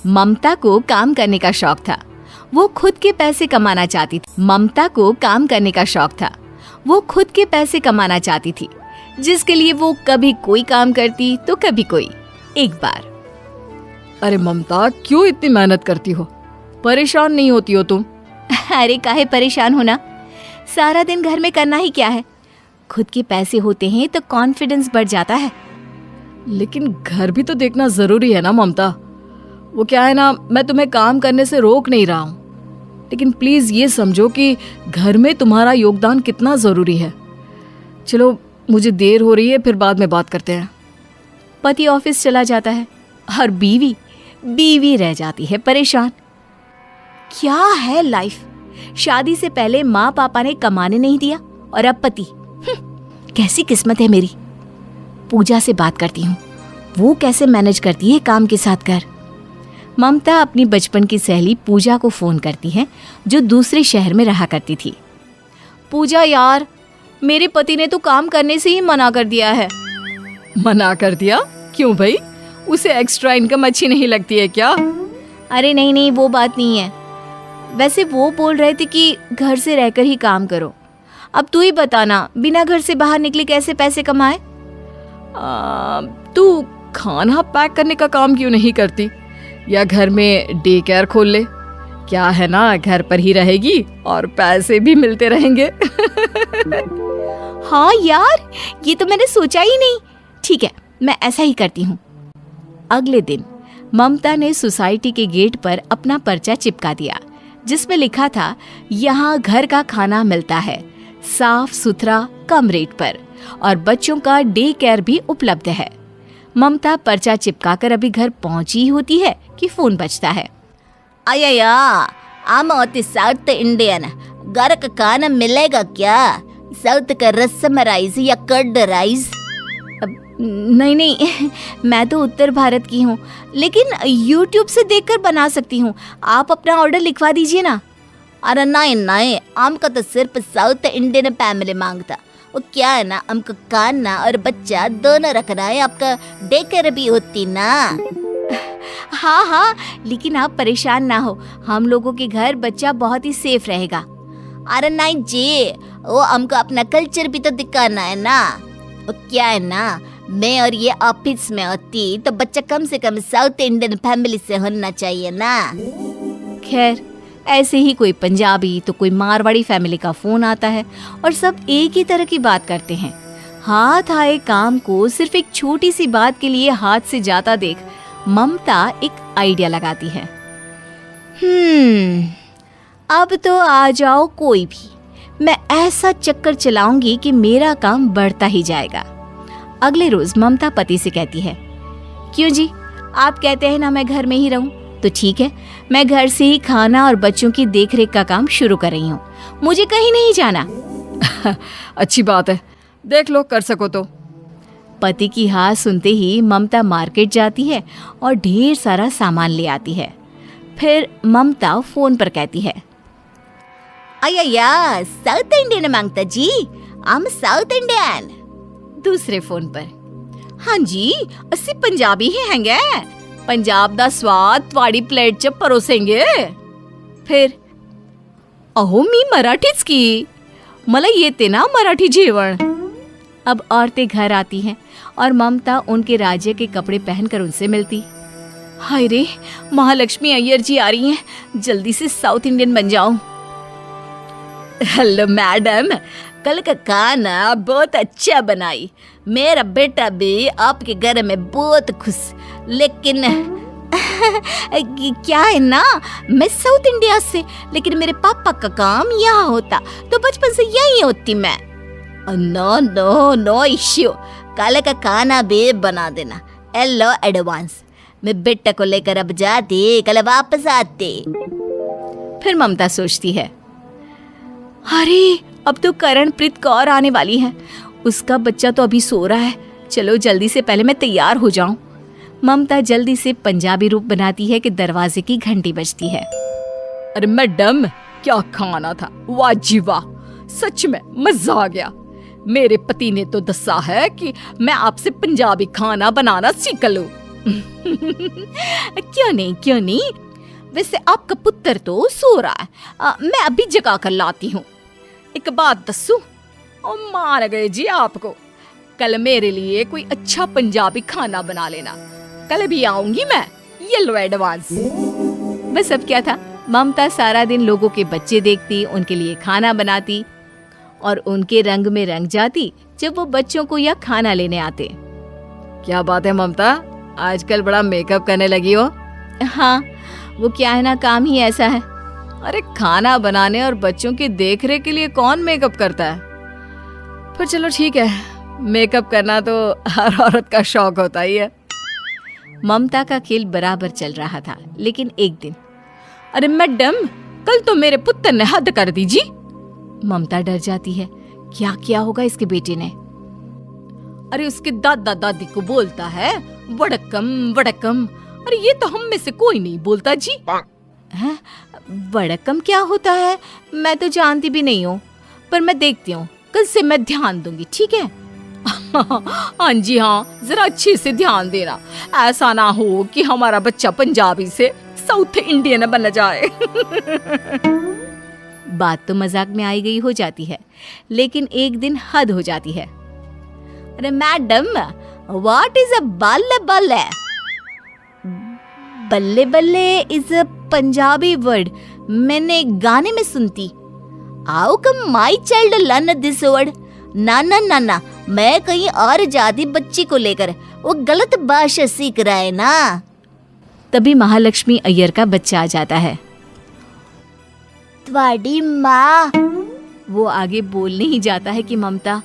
ममता को काम करने का शौक था। वो खुद के पैसे कमाना चाहती थी। ममता को काम करने का शौक था। वो खुद के पैसे कमाना चाहती थी, जिसके लिए वो कभी कोई काम करती तो कभी कोई। एक बार, अरे ममता, क्यों इतनी मेहनत करती हो? परेशान नहीं होती हो तुम? अरे काहे परेशान होना, सारा दिन घर में करना ही क्या है। खुद के पैसे होते हैं तो कॉन्फिडेंस बढ़ जाता है। लेकिन घर भी तो देखना जरूरी है ना ममता। वो क्या है ना, मैं तुम्हें काम करने से रोक नहीं रहा हूँ, लेकिन प्लीज ये समझो कि घर में तुम्हारा योगदान कितना जरूरी है। चलो, मुझे देर हो रही है, फिर बाद में बात करते हैं। पति ऑफिस चला जाता है और बीवी रह जाती है परेशान। क्या है लाइफ, शादी से पहले माँ पापा ने कमाने नहीं दिया और अब पति। कैसी किस्मत है मेरी। पूजा से बात करती हूँ, वो कैसे मैनेज करती है काम के साथ घर। ममता अपनी बचपन की सहेली पूजा को फोन करती है, जो दूसरे शहर में रहा करती थी। पूजा यार, मेरे पति ने तो काम करने से ही मना कर दिया है। मना कर दिया? क्यों भाई, उसे एक्स्ट्रा इनकम अच्छी नहीं लगती है क्या? अरे नहीं, वो बात नहीं है। वैसे वो बोल रहे थे कि घर से रहकर ही काम करो। अब तू ही बताना, बिना घर से बाहर निकले कैसे पैसे कमाए? तू खाना पैक करने का काम क्यों नहीं करती, या घर में डे केयर खोल ले? क्या है ना, घर पर ही रहेगी और पैसे भी मिलते रहेंगे। हाँ यार, ये तो मैंने सोचा ही नहीं। ठीक है, मैं ऐसा ही करती हूँ। अगले दिन ममता ने सोसाइटी के गेट पर अपना पर्चा चिपका दिया, जिसमें लिखा था, यहाँ घर का खाना मिलता है, साफ सुथरा, कम रेट पर, और बच्चों का डे केयर भी उपलब्ध है। ममता पर्चा चिपकाकर अभी घर पहुंची होती है कि फोन बजता है। अय्या, आम होती साउथ इंडियन, घर का खाना मिलेगा क्या? साउथ का रसम राइस या कर्ड राइस? नहीं, मैं तो उत्तर भारत की हूँ, लेकिन YouTube से देखकर बना सकती हूँ। आप अपना ऑर्डर लिखवा दीजिए ना। अरे नहीं, हमका तो सिर्फ साउथ इंडियन फैमिली मांगता। वो क्या है ना, हमको खाना और बच्चा दोनों रखना है, आपका डे केयर भी होती ना। हाँ, लेकिन आप परेशान ना हो, हम लोगों के घर बच्चा बहुत ही सेफ रहेगा। अरे नहीं जी, वो हमको अपना कल्चर भी तो दिखाना है ना। वो क्या है ना, मैं और ये ऑफिस में होती तो बच्चा कम से कम साउथ इंडियन फैमिली से होना चाहिए ना। खैर, ऐसे ही कोई पंजाबी तो कोई मारवाड़ी फैमिली का फोन आता है और सब एक ही तरह की बात करते हैं। हाथ आए काम को सिर्फ एक छोटी सी बात के लिए हाथ से जाता देख ममता एक आइडिया लगाती है। अब तो आ जाओ कोई भी, मैं ऐसा चक्कर चलाऊंगी कि मेरा काम बढ़ता ही जाएगा। अगले रोज ममता पति से कहती है, क्यों जी, आप कहते हैं ना मैं घर में ही रहूं, तो ठीक है, मैं घर से ही खाना और बच्चों की देखरेख का काम शुरू कर रही हूँ, मुझे कहीं नहीं जाना। अच्छी बात है, देख लो कर सको तो। पति की हाँ सुनते ही ममता मार्केट जाती है और ढेर सारा सामान ले आती है। फिर ममता फोन पर कहती है, अय्या, साउथ इंडियन मांगता जी, हम साउथ इंडियन। दूसरे फोन पर, हाँ जी, अस्सी पंजाबी ही हैंगे, पंजाब दा स्वाद त्वाड़ी प्लेट च परोसेंगे। फिर, अहो मी मराठीच की, मला येते ना मराठी जेवण। अब औरतें घर आती हैं और ममता उनके राज्य के कपड़े पहनकर उनसे मिलती। हाय रे, महालक्ष्मी अय्यर जी आ रही हैं, जल्दी से साउथ इंडियन बन जाओ। हेलो मैडम, कल का खाना बहुत अच्छा बनाई, मेरा बेटा भी आपके घर में बहुत खुश। लेकिन क्या है ना, मैं साउथ इंडिया से, लेकिन मेरे पापा का काम यहाँ होता तो बचपन से यही होती मैं। नो इश्यू, कल का खाना भी बना देना। हेलो एडवांस, मैं बेटा को लेकर अब जाती, कल वापस आती। फिर ममता सोचती है, अरे अब तो करणप्रीत कौर आने वाली है, उसका बच्चा तो अभी सो रहा है, चलो जल्दी से पहले मैं तैयार हो जाऊं। ममता जल्दी से पंजाबी रूप बनाती है कि दरवाजे की घंटी बजती है। अरे मैडम, क्या खाना था, वाह जी वाह, सच में मजा आ गया। मेरे पति ने तो दसा है कि मैं आपसे पंजाबी खाना बनाना सीख लूं। क्यों नहीं, क्यों नहीं। वैसे आपका पुत्र तो सो रहा है, मैं अभी जगा कर लाती हूँ। एक बात दसू, ओ मार गए जी आपको। कल मेरे लिए कोई अच्छा पंजाबी खाना बना लेना, कल भी आऊंगी मैं। ये लो एडवांस। बस अब क्या था, ममता सारा दिन लोगों के बच्चे देखती, उनके लिए खाना बनाती और उनके रंग में रंग जाती जब वो बच्चों को यह खाना लेने आते। क्या बात है ममता, आजकल बड़ा मेकअप करने लगी हो। हाँ, वो क्या है ना, काम ही ऐसा है। अरे खाना बनाने और बच्चों की देखरेख के लिए कौन मेकअप करता है। पर चलो ठीक है, मेकअप करना तो हर औरत का शौक होता ही है। ममता का खेल बराबर चल रहा था, लेकिन एक दिन, अरे मैडम, कल तो मेरे पुत्र ने हद कर दी जी। ममता डर जाती है, क्या किया होगा इसके बेटे ने। अरे उसके दादा दादी को बोलता है वड़कम वड़कम। अरे ये तो हम में से कोई नहीं बोलता जी। हैं? वड़कम क्या होता है, मैं तो जानती भी नहीं हूँ, पर मैं देखती हूँ, कल से मैं ध्यान दूंगी, ठीक है। हाँ जी हाँ, जरा अच्छे से ध्यान देना, ऐसा ना हो कि हमारा बच्चा पंजाबी से साउथ इंडियन बन जाए। बात तो मजाक में आई गई हो जाती है, लेकिन एक दिन हद हो जाती है। अरे मैडम, व्हाट इज अ बल्ले बल्ले? बल्ले बल्ले इज अ पंजाबी वर्ड, मैंने गाने में सुनती। How come my child learn this word? ना ना ना ना, मैं कहीं और जाती बच्ची को लेकर, वो गलत भाषा सीख रहा है ना। तभी महालक्ष्मी अय्यर का बच्चा आ जाता है। तुम्हारी माँ। वो आगे बोलने ही जाता है कि ममता,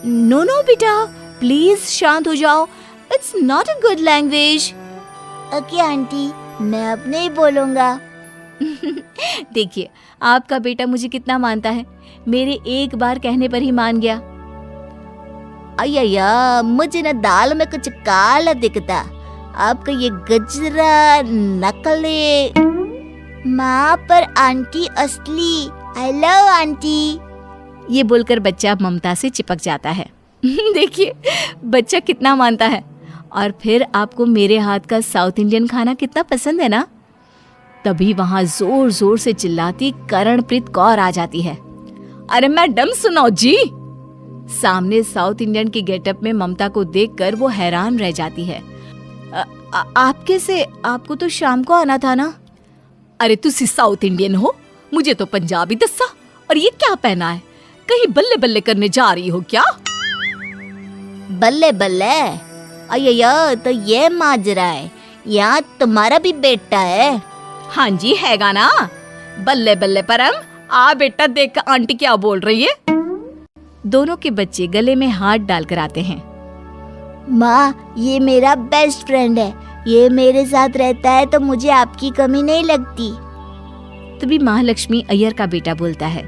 नो नो बेटा, प्लीज शांत हो जाओ, it's not a good language. Okay aunty, मैं अब नहीं बोलूंगा। देखिए, आपका बेटा मुझे कितना मानता है, मेरे एक बार कहने पर ही मान गया। अय्या, मुझे ना दाल में कुछ काला दिखता, आपका ये गजरा नकली। माँ पर आंटी असली। I love aunty. ये बोलकर बच्चा ममता से चिपक जाता है। देखिए बच्चा कितना मानता है। और फिर आपको मेरे हाथ का साउथ इंडियन खाना कितना पसंद है ना। तभी वहां जोर जोर से चिल्लाती करणप्रीत कौर आ जाती है। अरे मैडम सुनो जी। सामने साउथ इंडियन की गेटअप में ममता को देखकर वो हैरान रह जाती है। आप कैसे, आपको तो शाम को आना था ना। अरे तुसी साउथ इंडियन हो, मुझे तो पंजाबी दस्सा। और ये क्या पहना है, कहीं बल्ले बल्ले करने जा रही हो क्या? बल्ले बल्ले? अय्या, तो ये माजरा है, यहाँ तुम्हारा भी बेटा है। हाँ जी हैगा ना। बल्ले बल्ले परम, आ बेटा देख आंटी क्या बोल रही है। दोनों के बच्चे गले में हाथ डालकर आते हैं। माँ, ये मेरा बेस्ट फ्रेंड है, ये मेरे साथ रहता है तो मुझे आपकी कमी नहीं लगती। तभी महालक्ष्मी अय्यर का बेटा बोलता है,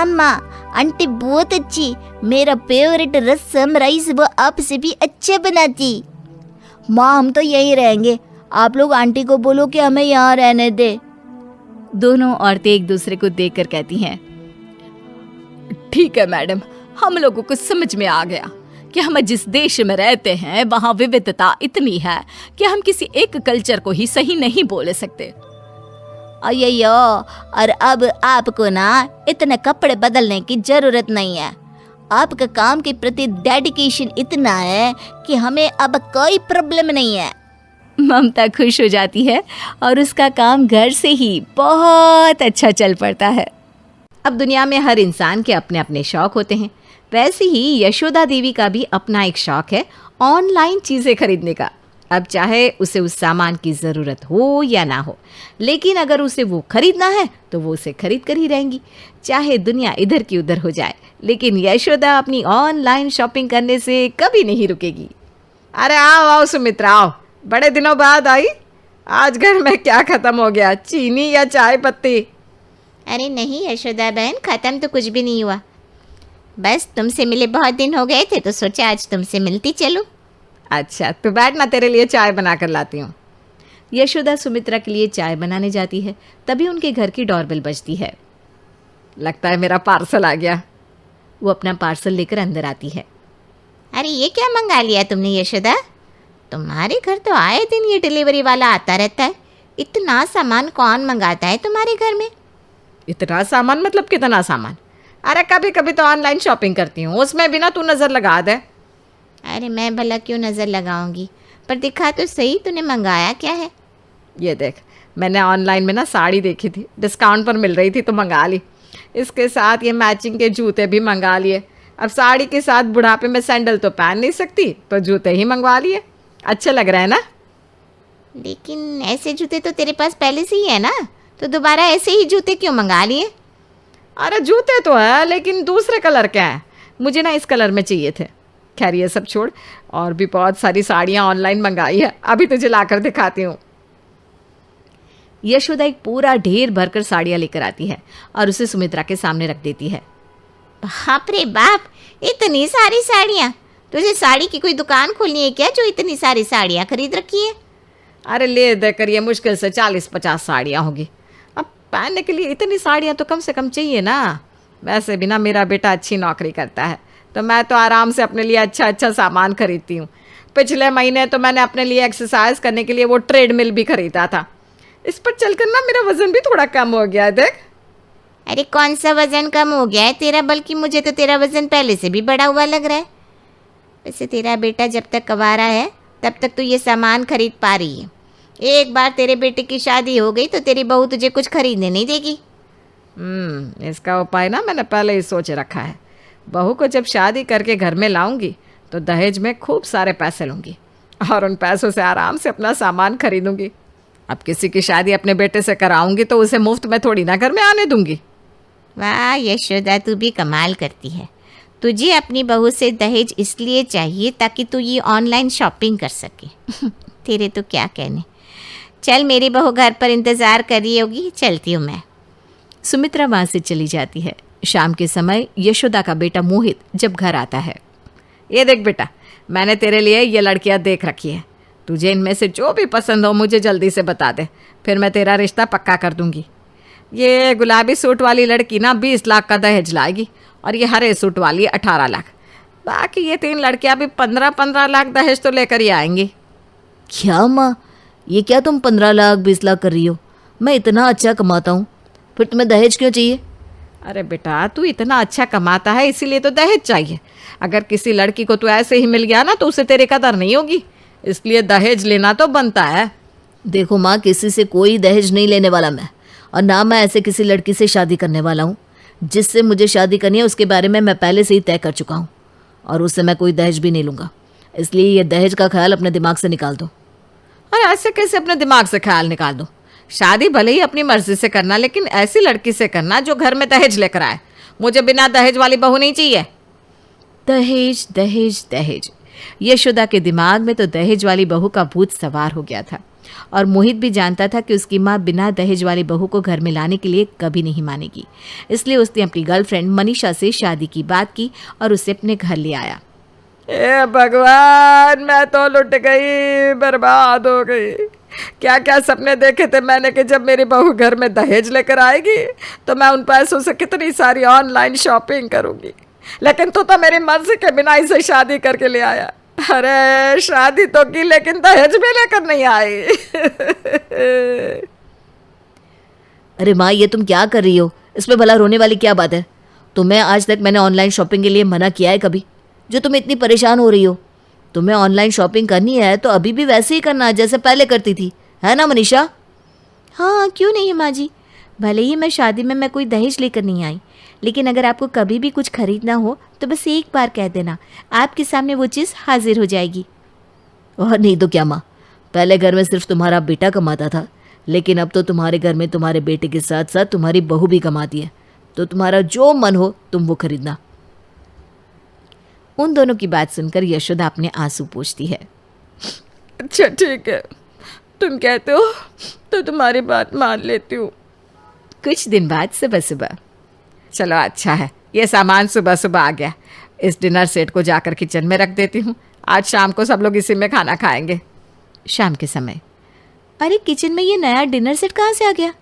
माँ, आंटी बहुत अच्छी, मेरा फेवरेट रसम राइस वो आपसे भी अच्छे बनाती। माँ, हम तो यहीं रहेंगे, आप लोग आंटी को बोलो कि हमें यहाँ रहने दे। दोनों औरतें एक दूसरे को देखकर कहती हैं, ठीक है मैडम, हम लोगों को समझ में आ गया कि हम जिस देश में रहते हैं वहाँ विविधता इतनी है कि हम किसी एक कल्चर को ही सही नहीं बोल सकते। अय्यो, और अब आपको ना इतने कपड़े बदलने की जरूरत नहीं है। आपका काम के प्रति डेडिकेशन इतना है कि हमें अब कोई प्रॉब्लम नहीं है। ममता खुश हो जाती है और उसका काम घर से ही बहुत अच्छा चल पड़ता है। अब दुनिया में हर इंसान के अपने अपने शौक होते हैं, वैसे ही यशोदा देवी का भी अपना एक शौक है ऑनलाइन चीज़ें खरीदने का। अब चाहे उसे उस सामान की ज़रूरत हो या ना हो, लेकिन अगर उसे वो खरीदना है तो वो उसे खरीद कर ही रहेंगी, चाहे दुनिया इधर की उधर हो जाए। लेकिन यशोदा अपनी ऑनलाइन शॉपिंग करने से कभी नहीं रुकेगी। अरे आओ आओ सुमित्रा, आओ, बड़े दिनों बाद आई। आज घर में क्या ख़त्म हो गया, चीनी या चाय पत्ती? अरे नहीं यशोदा बहन, ख़त्म तो कुछ भी नहीं हुआ, बस तुमसे मिले बहुत दिन हो गए थे तो सोचा आज तुमसे मिलती चलूं। अच्छा तो बैठ ना, तेरे लिए चाय बना कर लाती हूँ। यशोदा सुमित्रा के लिए चाय बनाने जाती है, तभी उनके घर की डोरबेल बजती है। लगता है मेरा पार्सल आ गया। वो अपना पार्सल लेकर अंदर आती है। अरे ये क्या मंगा लिया तुमने यशोदा? तुम्हारे घर तो आए दिन ये डिलीवरी वाला आता रहता है। इतना सामान कौन मंगाता है तुम्हारे घर में? इतना सामान मतलब कितना सामान? अरे कभी कभी तो ऑनलाइन शॉपिंग करती हूँ, उसमें भी ना तू नज़र लगा दे। अरे मैं भला क्यों नज़र लगाऊंगी, पर दिखा तो सही तूने मंगाया क्या है। ये देख, मैंने ऑनलाइन में ना साड़ी देखी थी, डिस्काउंट पर मिल रही थी तो मंगा ली। इसके साथ ये मैचिंग के जूते भी मंगा लिए। अब साड़ी के साथ बुढ़ापे में सैंडल तो पहन नहीं सकती, तो जूते ही मंगवा लिए। अच्छे लग रहे हैं ना? लेकिन ऐसे जूते तो तेरे पास पहले से ही है ना, तो दोबारा ऐसे ही जूते क्यों मंगा लिए? अरे जूते तो है, लेकिन दूसरे कलर के हैं, मुझे ना इस कलर में चाहिए थे। खैर ये सब छोड़, और भी बहुत सारी साड़ियाँ ऑनलाइन मंगाई है, अभी तुझे लाकर दिखाती हूँ। यशोदा एक पूरा ढेर भरकर साड़ियाँ लेकर आती है और उसे सुमित्रा के सामने रख देती है। बाप रे बाप, इतनी सारी साड़ियाँ! तुझे साड़ी की कोई दुकान खोलनी है क्या जो इतनी सारी साड़ियाँ खरीद रखी है? अरे ले देकर ये मुश्किल से 40-50 साड़ियाँ होगी। अब पहनने के लिए इतनी साड़ियाँ तो कम से कम चाहिए ना। वैसे भी ना मेरा बेटा अच्छी नौकरी करता है, तो मैं तो आराम से अपने लिए अच्छा अच्छा सामान खरीदती हूँ। पिछले महीने तो मैंने अपने लिए एक्सरसाइज करने के लिए वो ट्रेडमिल भी खरीदा था। इस पर चलकर ना मेरा वज़न भी थोड़ा कम हो गया है, देख। अरे कौन सा वज़न कम हो गया है तेरा, बल्कि मुझे तो तेरा वज़न पहले से भी बढ़ा हुआ लग रहा है। वैसे तेरा बेटा जब तक कवारा है तब तक तो ये सामान खरीद पा रही है। एक बार तेरे बेटे की शादी हो गई तो तेरी बहू तुझे कुछ खरीदने नहीं देगी। इसका उपाय ना मैंने पहले ही सोच रखा है। बहू को जब शादी करके घर में लाऊंगी तो दहेज में खूब सारे पैसे लूँगी और उन पैसों से आराम से अपना सामान खरीदूंगी। अब किसी की शादी अपने बेटे से कराऊंगी तो उसे मुफ्त में थोड़ी ना घर में आने दूंगी। वाह यशोदा, तू भी कमाल करती है। तुझे अपनी बहू से दहेज इसलिए चाहिए ताकि तू ये ऑनलाइन शॉपिंग कर सके। तेरे तो क्या कहने। चल, मेरी बहू घर पर इंतज़ार कर रही होगी, चलती हूँ मैं। सुमित्रा वहाँ से चली जाती है। शाम के समय यशोदा का बेटा मोहित जब घर आता है। ये देख बेटा, मैंने तेरे लिए ये लड़कियां देख रखी है। तुझे इनमें से जो भी पसंद हो मुझे जल्दी से बता दे, फिर मैं तेरा रिश्ता पक्का कर दूंगी। ये गुलाबी सूट वाली लड़की ना 20 लाख का दहेज लाएगी और ये हरे सूट वाली 18 लाख। बाकी ये 3 लड़कियां भी 15-15 लाख दहेज तो लेकर ही आएंगी। क्या माँ, ये क्या तुम 15 लाख 20 लाख कर रही हो? मैं इतना अच्छा कमाता हूँ, फिर तुम्हें दहेज क्यों चाहिए? अरे बेटा, तू इतना अच्छा कमाता है इसीलिए तो दहेज चाहिए। अगर किसी लड़की को तू ऐसे ही मिल गया ना तो उसे तेरी कदर नहीं होगी, इसलिए दहेज लेना तो बनता है। देखो माँ, किसी से कोई दहेज नहीं लेने वाला मैं, और ना मैं ऐसे किसी लड़की से शादी करने वाला हूँ। जिससे मुझे शादी करनी है उसके बारे में मैं पहले से ही तय कर चुका हूँ, और उससे मैं कोई दहेज भी नहीं लूँगा। इसलिए ये दहेज का ख्याल अपने दिमाग से निकाल दो। अरे ऐसे कैसे अपने दिमाग से ख्याल निकाल दो? शादी भले ही अपनी मर्जी से करना, लेकिन ऐसी लड़की से करना जो घर में दहेज लेकर आए। मुझे बिना दहेज वाली बहू नहीं चाहिए। दहेज दहेज दहेज, यशोदा के दिमाग में तो दहेज वाली बहू का भूत सवार हो गया था, और मोहित भी जानता था कि उसकी माँ बिना दहेज वाली बहू को घर में लाने के लिए कभी नहीं मानेगी। इसलिए उसने अपनी गर्लफ्रेंड मनीषा से शादी की बात की और उसे अपने घर ले आया। ए भगवान, मैं तो लुट गई, बर्बाद हो गई। क्या क्या सपने देखे थे मैंने कि जब मेरी बहू घर में दहेज लेकर आएगी तो मैं उन पैसों से कितनी सारी ऑनलाइन शॉपिंग करूंगी। लेकिन तू तो मेरी मर्जी के बिना इसे शादी करके ले आया। अरे शादी तो की, लेकिन दहेज भी लेकर नहीं आई। अरे माँ, ये तुम क्या कर रही हो? इसमें भला रोने वाली क्या बात है? तुम्हें आज तक मैंने ऑनलाइन शॉपिंग के लिए मना किया है कभी, जो तुम इतनी परेशान हो रही हो? तुम्हें ऑनलाइन शॉपिंग करनी है तो अभी भी वैसे ही करना जैसे पहले करती थी, है ना मनीषा? हाँ, क्यों नहीं माँ जी। भले ही मैं शादी में मैं कोई दहेज लेकर नहीं आई, लेकिन अगर आपको कभी भी कुछ खरीदना हो तो बस एक बार कह देना, आपके सामने वो चीज़ हाजिर हो जाएगी। और नहीं तो क्या माँ, पहले घर में सिर्फ तुम्हारा बेटा कमाता था, लेकिन अब तो तुम्हारे घर में तुम्हारे बेटे के साथ साथ तुम्हारी बहू भी कमाती है, तो तुम्हारा जो मन हो तुम वो खरीदना। उन दोनों की बात सुनकर यशोदा अपने आंसू पोंछती है। अच्छा ठीक है, तुम कहते हो तो तुम्हारी बात मान लेती हूँ। कुछ दिन बाद सुबह सुबह, चलो अच्छा है, ये सामान सुबह सुबह आ गया। इस डिनर सेट को जाकर किचन में रख देती हूँ, आज शाम को सब लोग इसी में खाना खाएंगे। शाम के समय, अरे किचन में ये नया डिनर सेट कहाँ से आ गया?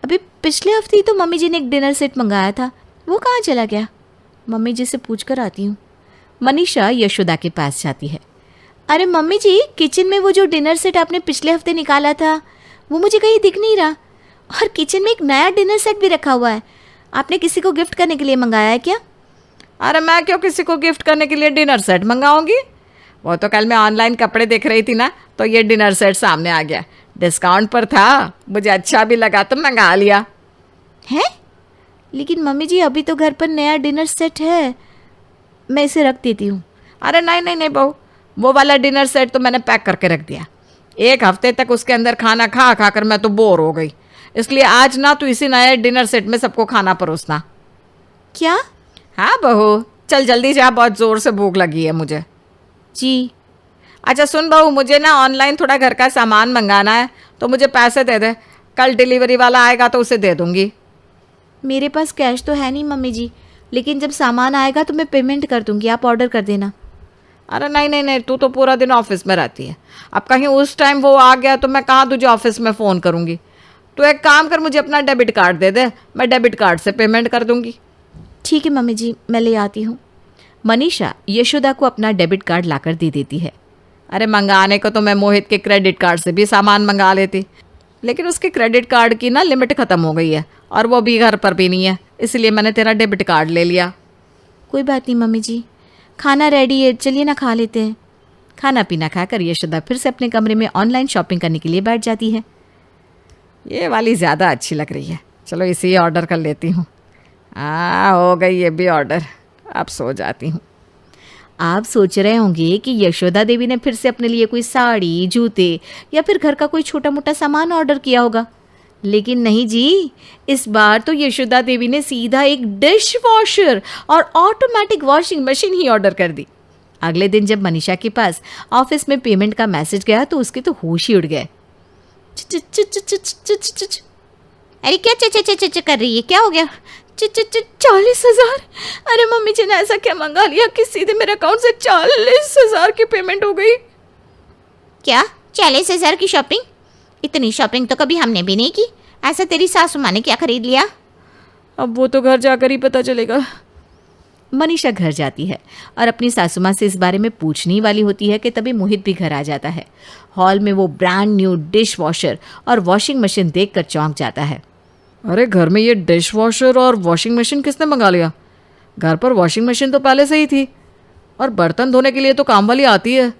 अभी पिछले हफ्ते ही तो मम्मी जी ने एक डिनर सेट मंगाया था, वो कहाँ चला गया? मम्मी जी से पूछ कर आती हूँ। मनीषा यशोदा के पास जाती है। अरे मम्मी जी, किचन में वो जो डिनर सेट आपने पिछले हफ्ते निकाला था वो मुझे कहीं दिख नहीं रहा, और किचन में एक नया डिनर सेट भी रखा हुआ है। आपने किसी को गिफ्ट करने के लिए मंगाया है क्या? अरे मैं क्यों किसी को गिफ्ट करने के लिए डिनर सेट मंगाऊंगी? वो तो कल मैं ऑनलाइन कपड़े देख रही थी ना, तो ये डिनर सेट सामने आ गया, डिस्काउंट पर था, मुझे अच्छा भी लगा तो मंगा लिया। है? लेकिन मम्मी जी अभी तो घर पर नया डिनर सेट है, मैं इसे रख देती हूँ। अरे नहीं नहीं नहीं बहू, वो वाला डिनर सेट तो मैंने पैक करके रख दिया। एक हफ्ते तक उसके अंदर खाना खा खा कर मैं तो बोर हो गई, इसलिए आज ना तो इसी नए डिनर सेट में सबको खाना परोसना। क्या? हाँ बहू, चल जल्दी जा, बहुत ज़ोर से भूख लगी है मुझे। जी। अच्छा सुन बहू, मुझे ना ऑनलाइन थोड़ा घर का सामान मंगाना है, तो मुझे पैसे दे दे, कल डिलीवरी वाला आएगा तो उसे दे दूँगी। मेरे पास कैश तो है नहीं मम्मी जी, लेकिन जब सामान आएगा तो मैं पेमेंट कर दूँगी, आप ऑर्डर कर देना। अरे नहीं नहीं नहीं, तू तो पूरा दिन ऑफिस में रहती है, अब कहीं उस टाइम वो आ गया तो मैं कहाँ तुझे ऑफिस में फ़ोन करूँगी। तो एक काम कर, मुझे अपना डेबिट कार्ड दे दे, मैं डेबिट कार्ड से पेमेंट कर दूँगी। ठीक है मम्मी जी, मैं ले आती हूँ। मनीषा यशोदा को अपना डेबिट कार्ड लाकर दे देती है। अरे मंगाने को तो मैं मोहित के क्रेडिट कार्ड से भी सामान मंगा लेती, लेकिन उसके क्रेडिट कार्ड की ना लिमिट ख़त्म हो गई है, और वो भी घर पर भी नहीं है, इसलिए मैंने तेरा डेबिट कार्ड ले लिया। कोई बात नहीं मम्मी जी, खाना रेडी है, चलिए ना खा लेते हैं। खाना पीना खाकर यशोदा फिर से अपने कमरे में ऑनलाइन शॉपिंग करने के लिए बैठ जाती है। ये वाली ज़्यादा अच्छी लग रही है, चलो इसे ऑर्डर कर लेती हूँ। हो गई ये भी ऑर्डर, अब सो जाती हूँ। आप सोच रहे होंगे कि यशोदा देवी ने फिर से अपने लिए कोई साड़ी, जूते या फिर घर का कोई छोटा मोटा सामान ऑर्डर किया होगा, लेकिन नहीं जी, इस बार तो यशोदा देवी ने सीधा एक डिश वॉशर और ऑटोमेटिक वॉशिंग मशीन ही ऑर्डर कर दी। अगले दिन जब मनीषा के पास ऑफिस में पेमेंट का मैसेज गया तो उसके तो होश ही उड़ गए। अरे क्या च कर रही है, क्या हो गया? 40,000! अरे मम्मी जी ने ऐसा क्या मंगा लिया कि सीधे मेरे अकाउंट से 40,000 की पेमेंट हो गई। क्या 40,000 की शॉपिंग? इतनी शॉपिंग तो कभी हमने भी नहीं की। ऐसा तेरी सासू माँ ने क्या खरीद लिया? अब वो तो घर जाकर ही पता चलेगा। मनीषा घर जाती है और अपनी सासू माँ से इस बारे में पूछने ही वाली होती है कि तभी मोहित भी घर आ जाता है। हॉल में वो ब्रांड न्यू डिश वॉशर और वॉशिंग मशीन देखकर चौंक जाता है। अरे घर में ये डिश वॉशर और वॉशिंग मशीन किसने मंगा लिया? घर पर वॉशिंग मशीन तो पहले से ही थी, और बर्तन धोने के लिए तो काम वाली आती है,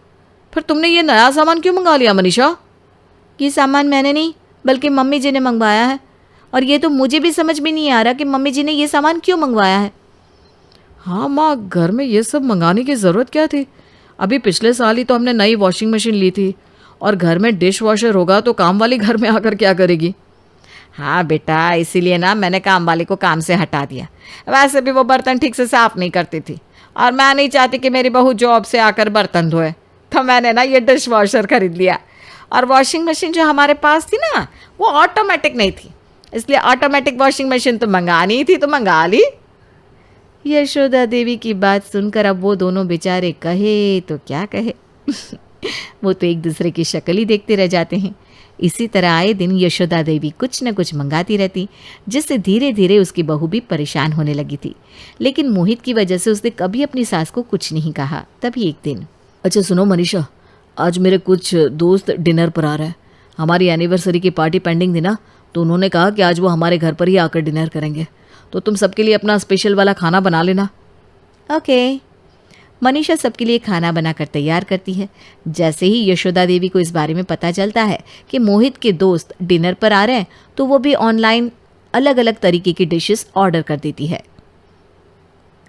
फिर तुमने ये नया सामान क्यों मंगा लिया मनीषा? ये सामान मैंने नहीं बल्कि मम्मी जी ने मंगवाया है, और ये तो मुझे भी समझ में नहीं आ रहा कि मम्मी जी ने ये सामान क्यों मंगवाया है। हाँ माँ, घर में ये सब मंगाने की ज़रूरत क्या थी? अभी पिछले साल ही तो हमने नई वॉशिंग मशीन ली थी, और घर में डिश वॉशर होगा तो काम वाली घर में आकर क्या करेगी? हाँ बेटा, इसीलिए ना मैंने काम वाली को काम से हटा दिया। वैसे भी वो बर्तन ठीक से साफ़ नहीं करती थी, और मैं नहीं चाहती कि मेरी बहू जॉब से आकर बर्तन धोए, तो मैंने ना ये डिश वॉशर खरीद लिया। और वॉशिंग मशीन जो हमारे पास थी ना, वो ऑटोमेटिक नहीं थी, इसलिए ऑटोमेटिक वॉशिंग मशीन तो मंगानी थी तो मंगा ली। यशोदा देवी की बात सुनकर अब वो दोनों बेचारे कहे तो क्या कहे वो तो एक दूसरे की शक्ल ही देखते रह जाते हैं। इसी तरह आए दिन यशोदा देवी कुछ न कुछ मंगाती रहती, जिससे धीरे धीरे उसकी बहू भी परेशान होने लगी थी। लेकिन मोहित की वजह से उसने कभी अपनी सास को कुछ नहीं कहा। तभी एक दिन, अच्छा सुनो मनीषा, आज मेरे कुछ दोस्त डिनर पर आ रहे हैं। हमारी एनिवर्सरी की पार्टी पेंडिंग थी ना, तो उन्होंने कहा कि आज वो हमारे घर पर ही आकर डिनर करेंगे, तो तुम सबके लिए अपना स्पेशल वाला खाना बना लेना। ओके। मनीषा सबके लिए खाना बनाकर तैयार करती है। जैसे ही यशोदा देवी को इस बारे में पता चलता है कि मोहित के दोस्त डिनर पर आ रहे हैं, तो वो भी ऑनलाइन अलग अलग तरीके की डिशेस ऑर्डर कर देती है।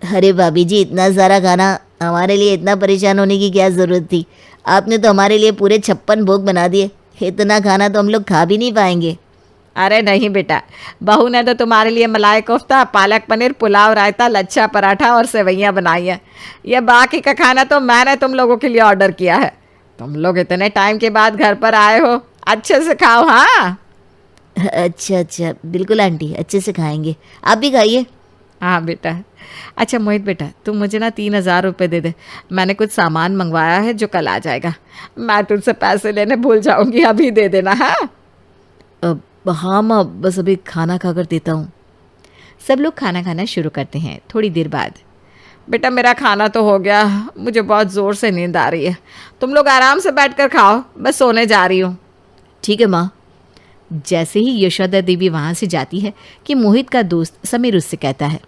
अरे भाभी जी, इतना सारा खाना, हमारे लिए इतना परेशान होने की क्या ज़रूरत थी? आपने तो हमारे लिए पूरे 56 भोग बना दिए। इतना खाना तो हम लोग खा भी नहीं पाएंगे। अरे नहीं बेटा, बहू ने तो तुम्हारे लिए मलाई कोफ्ता, पालक पनीर, पुलाव, रायता, लच्छा पराठा और सेवैयाँ बनाई है। ये बाकी का खाना तो मैंने तुम लोगों के लिए ऑर्डर किया है। तुम लोग इतने टाइम के बाद घर पर आए हो, अच्छे से खाओ। हाँ अच्छा, बिल्कुल आंटी, अच्छे से खाएंगे, आप भी खाइए। हाँ बेटा। अच्छा मोहित बेटा, तुम मुझे ना 3,000 रुपये दे दे, मैंने कुछ सामान मंगवाया है जो कल आ जाएगा। मैं तुझसे पैसे लेने भूल जाऊँगी, अभी दे देना। हाँ हाँ माँ, बस अभी खाना खाकर देता हूँ। सब लोग खाना खाना शुरू करते हैं। थोड़ी देर बाद बेटा मेरा खाना तो हो गया, मुझे बहुत ज़ोर से नींद आ रही है, तुम लोग आराम से बैठकर खाओ, मैं सोने जा रही हूँ। ठीक है माँ। जैसे ही यशोदा देवी वहाँ से जाती है कि मोहित का दोस्त समीर उससे कहता है,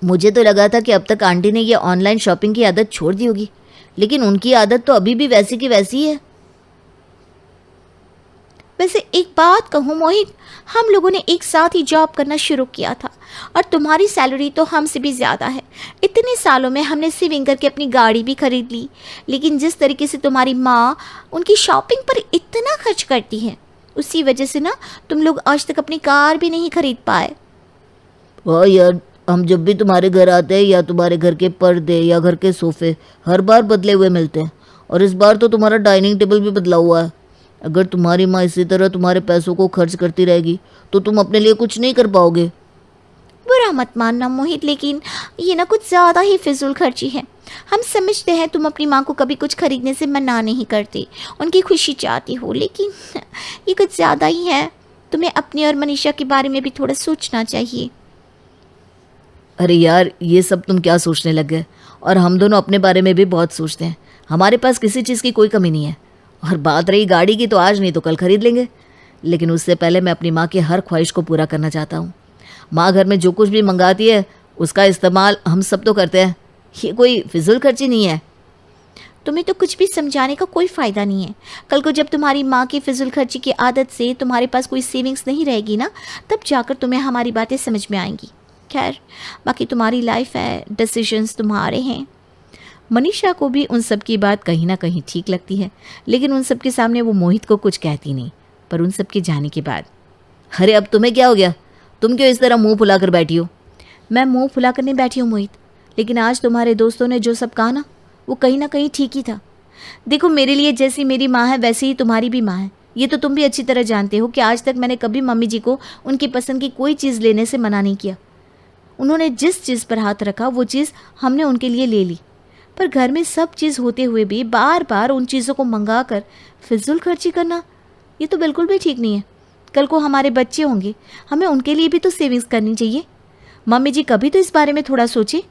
मुझे तो लगा था कि अब तक आंटी ने ये ऑनलाइन शॉपिंग की आदत छोड़ दी होगी, लेकिन उनकी आदत तो अभी भी वैसी की वैसी है। वैसे एक बात कहूँ मोहित, हम लोगों ने एक साथ ही जॉब करना शुरू किया था और तुम्हारी सैलरी तो हमसे भी ज़्यादा है। इतने सालों में हमने सेविंग करके अपनी गाड़ी भी खरीद ली, लेकिन जिस तरीके से तुम्हारी माँ उनकी शॉपिंग पर इतना खर्च करती है, उसी वजह से ना तुम लोग आज तक अपनी कार भी नहीं खरीद पाए। हाँ यार, हम जब भी तुम्हारे घर आते हैं या तुम्हारे घर के पर्दे या घर के सोफे हर बार बदले हुए मिलते हैं, और इस बार तो तुम्हारा डाइनिंग टेबल भी बदला हुआ है। अगर तुम्हारी माँ इसी तरह तुम्हारे पैसों को खर्च करती रहेगी तो तुम अपने लिए कुछ नहीं कर पाओगे। बुरा मत मानना मोहित, लेकिन ये ना कुछ ज़्यादा ही फिजूल खर्ची है। हम समझते हैं तुम अपनी माँ को कभी कुछ खरीदने से मना नहीं करते, उनकी खुशी चाहती हो, लेकिन ये कुछ ज़्यादा ही है। तुम्हें अपनी और मनीषा के बारे में भी थोड़ा सोचना चाहिए। अरे यार, ये सब तुम क्या सोचने लग गए? और हम दोनों अपने बारे में भी बहुत सोचते हैं। हमारे पास किसी चीज़ की कोई कमी नहीं है। और बात रही गाड़ी की, तो आज नहीं तो कल खरीद लेंगे, लेकिन उससे पहले मैं अपनी माँ की हर ख्वाहिश को पूरा करना चाहता हूँ। माँ घर में जो कुछ भी मंगाती है उसका इस्तेमाल हम सब तो करते हैं, ये कोई फिजूल खर्ची नहीं है। तुम्हें तो कुछ भी समझाने का कोई फ़ायदा नहीं है। कल को जब तुम्हारी माँ की फिजूल खर्ची की आदत से तुम्हारे पास कोई सेविंग्स नहीं रहेगी ना, तब जाकर तुम्हें हमारी बातें समझ में आएंगी। खैर, बाकी तुम्हारी लाइफ है, डिसीजंस तुम्हारे हैं। मनीषा को भी उन सब की बात कहीं ना कहीं ठीक लगती है, लेकिन उन सब के सामने वो मोहित को कुछ कहती नहीं। पर उन सब के जाने के बाद, अरे अब तुम्हें क्या हो गया? तुम क्यों इस तरह मुंह फुलाकर बैठी हो? मैं मुंह फुलाकर नहीं बैठी हूँ मोहित, लेकिन आज तुम्हारे दोस्तों ने जो सब कहा ना, वो कहीं ना कहीं ठीक ही था। देखो, मेरे लिए जैसी मेरी माँ है वैसी ही तुम्हारी भी माँ है। ये तो तुम भी अच्छी तरह जानते हो कि आज तक मैंने कभी मम्मी जी को उनकी पसंद की कोई चीज़ लेने से मना नहीं किया। उन्होंने जिस चीज़ पर हाथ रखा वो चीज़ हमने उनके लिए ले ली। पर घर में सब चीज़ होते हुए भी बार बार उन चीज़ों को मंगा कर फिजूल खर्ची करना, ये तो बिल्कुल भी ठीक नहीं है। कल को हमारे बच्चे होंगे, हमें उनके लिए भी तो सेविंग्स करनी चाहिए। मम्मी जी कभी तो इस बारे में थोड़ा सोचे।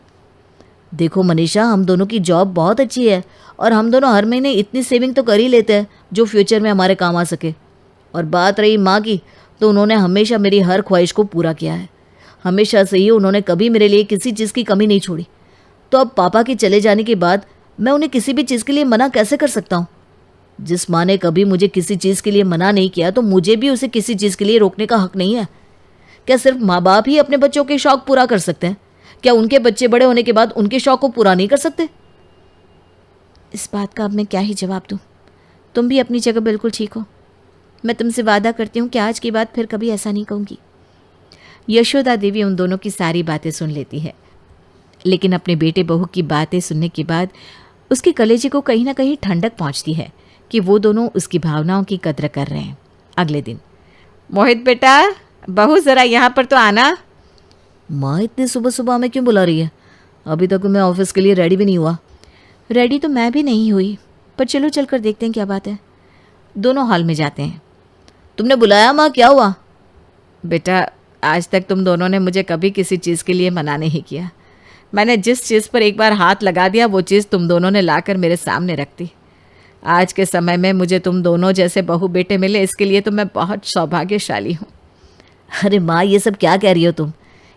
देखो मनीषा, हम दोनों की जॉब बहुत अच्छी है और हम दोनों हर महीने इतनी सेविंग तो कर ही लेते हैं जो फ्यूचर में हमारे काम आ सके। और बात रही माँ की, तो उन्होंने हमेशा मेरी हर ख्वाहिश को पूरा किया है। हमेशा से ही उन्होंने कभी मेरे लिए किसी चीज़ की कमी नहीं छोड़ी। तो अब पापा के चले जाने के बाद मैं उन्हें किसी भी चीज़ के लिए मना कैसे कर सकता हूँ? जिस माँ ने कभी मुझे किसी चीज़ के लिए मना नहीं किया, तो मुझे भी उसे किसी चीज़ के लिए रोकने का हक नहीं है। क्या सिर्फ माँ बाप ही अपने बच्चों के शौक पूरा कर सकते हैं? क्या उनके बच्चे बड़े होने के बाद उनके शौक को पूरा नहीं कर सकते? इस बात का अब मैं क्या ही जवाब दूँ। तुम भी अपनी जगह बिल्कुल ठीक हो। मैं तुमसे वादा करती हूँ कि आज के बाद फिर कभी ऐसा नहीं कहूँगी। यशोदा देवी उन दोनों की सारी बातें सुन लेती है, लेकिन अपने बेटे बहू की बातें सुनने के बाद उसके कलेजे को कहीं ना कहीं ठंडक पहुंचती है कि वो दोनों उसकी भावनाओं की कद्र कर रहे हैं। अगले दिन, मोहित बेटा, बहू ज़रा यहाँ पर तो आना। माँ इतनी सुबह सुबह हमें क्यों बुला रही है? अभी तक मैं ऑफिस के लिए रेडी भी नहीं हुआ। रेडी तो मैं भी नहीं हुई, पर चलो चलकर देखते हैं क्या बात है। दोनों हॉल में जाते हैं। तुमने बुलाया माँ, क्या हुआ? बेटा, आज तक तुम दोनों ने मुझे कभी किसी चीज़ के लिए मना नहीं किया। मैंने जिस चीज़ पर एक बार हाथ लगा दिया वो चीज़ तुम दोनों ने लाकर मेरे सामने रख दी। आज के समय में मुझे तुम दोनों जैसे बहू बेटे मिले, इसके लिए तो मैं बहुत सौभाग्यशाली हूँ। अरे माँ, ये सब क्या कह रही हो तुम?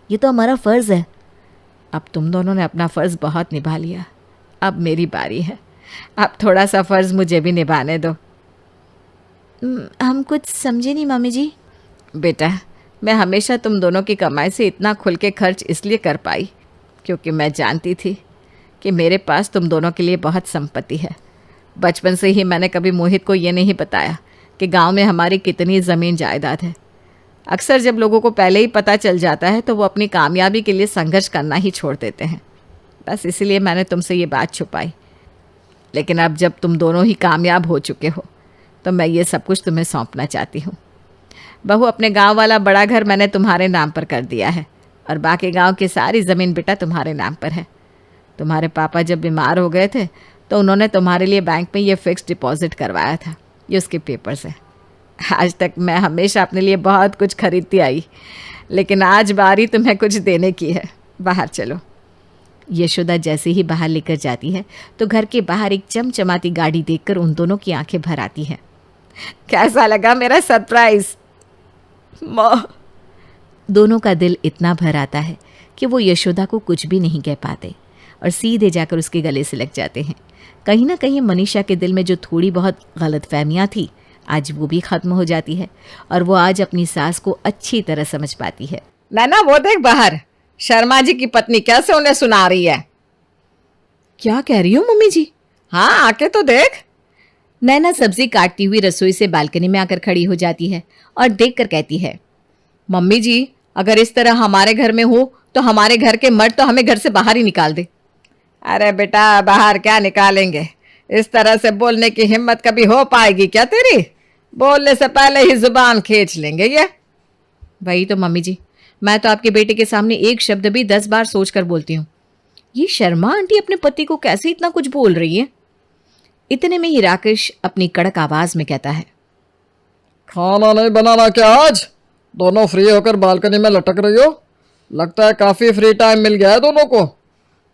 ये तो हमारा फ़र्ज़ है। अब तुम दोनों ने अपना फ़र्ज़ बहुत निभा लिया, अब मेरी बारी है। अब थोड़ा सा फ़र्ज़ मुझे भी निभाने दो। हम कुछ समझे नहीं मम्मी जी। बेटा, मैं हमेशा तुम दोनों की कमाई से इतना खुल के खर्च इसलिए कर पाई क्योंकि मैं जानती थी कि मेरे पास तुम दोनों के लिए बहुत संपत्ति है। बचपन से ही मैंने कभी मोहित को ये नहीं बताया कि गांव में हमारी कितनी ज़मीन जायदाद है। अक्सर जब लोगों को पहले ही पता चल जाता है तो वो अपनी कामयाबी के लिए संघर्ष करना ही छोड़ देते हैं। बस इसीलिए मैंने तुमसे ये बात छुपाई। लेकिन अब जब तुम दोनों ही कामयाब हो चुके हो तो मैं ये सब कुछ तुम्हें सौंपना चाहती हूँ। बहू, अपने गांव वाला बड़ा घर मैंने तुम्हारे नाम पर कर दिया है और बाकी गांव की सारी ज़मीन बेटा तुम्हारे नाम पर है। तुम्हारे पापा जब बीमार हो गए थे तो उन्होंने तुम्हारे लिए बैंक में ये फिक्स डिपॉजिट करवाया था। ये उसके पेपर्स है। आज तक मैं हमेशा अपने लिए बहुत कुछ खरीदती आई, लेकिन आज बारी तुम्हें कुछ देने की है। बाहर चलो। यशोदा जैसे ही बाहर लेकर जाती है तो घर के बाहर एक चमचमाती गाड़ी देखकर उन दोनों की आंखें भर आती हैं। कैसा लगा मेरा सरप्राइज माँ? दोनों का दिल इतना भर आता है कि वो यशोदा को कुछ भी नहीं कह पाते और सीधे जाकर उसके गले से लग जाते हैं। कहीं ना कहीं मनीषा के दिल में जो थोड़ी बहुत गलतफहमियां थी आज वो भी खत्म हो जाती है और वो आज अपनी सास को अच्छी तरह समझ पाती है। नैना वो देख बाहर, शर्मा जी की पत्नी कैसे उन्हें सुना रही है। क्या कह रही हो मम्मी जी? हाँ आके तो देख। नैना सब्जी काटती हुई रसोई से बालकनी में आकर खड़ी हो जाती है और देखकर कहती है, मम्मी जी अगर इस तरह हमारे घर में हो तो हमारे घर के मर्द तो हमें घर से बाहर ही निकाल दे। अरे बेटा बाहर क्या निकालेंगे, इस तरह से बोलने की हिम्मत कभी हो पाएगी क्या तेरी? बोलने से पहले ही जुबान खींच लेंगे ये। वही तो मम्मी जी, मैं तो आपके बेटे के सामने एक शब्द भी 10 बार सोच कर बोलती हूँ। ये शर्मा आंटी अपने पति को कैसे इतना कुछ बोल रही है? इतने में ही राकेश अपनी कड़क आवाज में कहता है, खाना नहीं बनाना क्या आज? दोनों फ्री होकर बालकनी में लटक रही हो? लगता है काफी फ्री टाइम मिल गया है दोनों को।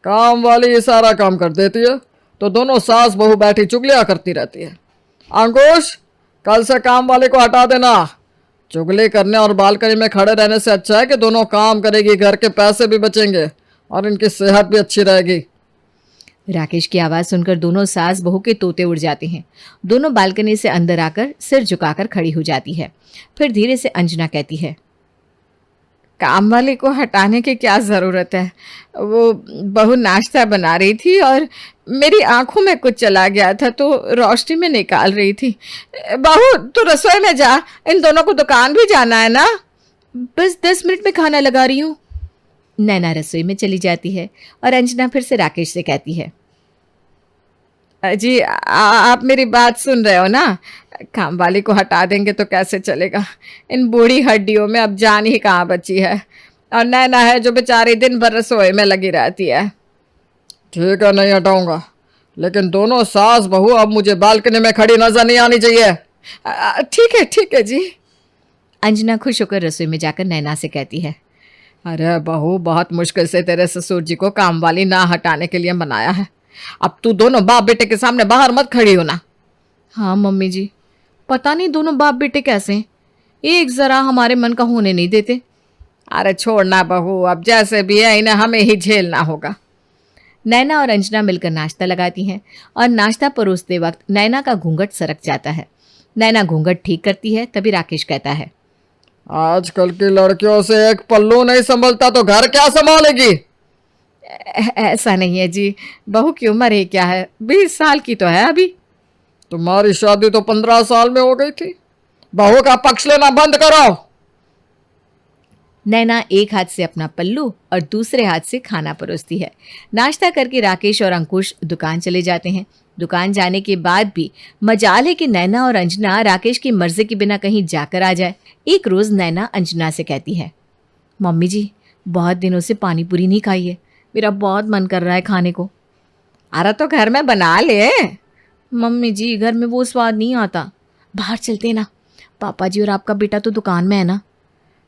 काम वाली ये सारा काम कर देती है तो दोनों सास बहू बैठी चुगलियां करती रहती है। अंकुश कल से काम वाले को हटा देना। चुगली करने और बालकनी में खड़े रहने से अच्छा है कि दोनों काम करेगी, घर के पैसे भी बचेंगे और इनकी सेहत भी अच्छी रहेगी। राकेश की आवाज सुनकर दोनों सास बहू के तोते उड़ जाते हैं। दोनों बालकनी से अंदर आकर सिर झुकाकर खड़ी हो जाती है। फिर धीरे से अंजना कहती है, काम वाले को हटाने की क्या ज़रूरत है? वो बहू नाश्ता बना रही थी और मेरी आंखों में कुछ चला गया था तो रोशनी में निकाल रही थी। बहू तू रसोई में जा, इन दोनों को दुकान भी जाना है ना। बस 10 मिनट में खाना लगा रही हूँ। नैना रसोई में चली जाती है और अंजना फिर से राकेश से कहती है, जी आप मेरी बात सुन रहे हो ना? काम वाली को हटा देंगे तो कैसे चलेगा? इन बूढ़ी हड्डियों में अब जान ही कहाँ बची है और नैना है जो बेचारी दिन भर रसोई में लगी रहती है। ठीक है नहीं हटाऊंगा, लेकिन दोनों सास बहू अब मुझे बालकनी में खड़ी नजर नहीं आनी चाहिए। ठीक है जी। अंजना खुश होकर रसोई में जाकर नैना से कहती है, अरे बहू बहुत मुश्किल से तेरे ससुर जी को काम वाली ना हटाने के लिए बनाया है। अब तू दोनों बाप बेटे के सामने बाहर मत खड़ी होना। हाँ मम्मी जी, पता नहीं दोनों बाप बेटे कैसे हैं, एक जरा हमारे मन का होने नहीं देते। अरे छोड़ना बहू, अब जैसे भी है इन्हें हमें ही झेलना होगा। नैना और अंजना मिलकर नाश्ता लगाती हैं और नाश्ता परोसते वक्त नैना का घूंघट सरक जाता है। नैना घूंघट ठीक करती है तभी राकेश कहता है, आजकल की लड़कियों से एक पल्लू नहीं संभलता तो घर क्या संभालेगी? ऐसा नहीं है जी, बहू की उम्र ही क्या है, 20 साल की तो है अभी। तुम्हारी शादी तो 15 साल में हो गई थी। बहू का पक्ष लेना बंद करो। नैना एक हाथ से अपना पल्लू और दूसरे हाथ से खाना परोसती है। नाश्ता करके राकेश और अंकुश दुकान चले जाते हैं। दुकान जाने के बाद भी मजाल है कि नैना और अंजना राकेश की मर्जी के बिना कहीं जाकर आ जाए। एक रोज नैना अंजना से कहती है, मम्मी जी बहुत दिनों से पानी पूरी नहीं खाई है, मेरा बहुत मन कर रहा है खाने को। अरे तो घर में बना ले। मम्मी जी घर में वो स्वाद नहीं आता, बाहर चलते ना, पापा जी और आपका बेटा तो दुकान में है ना।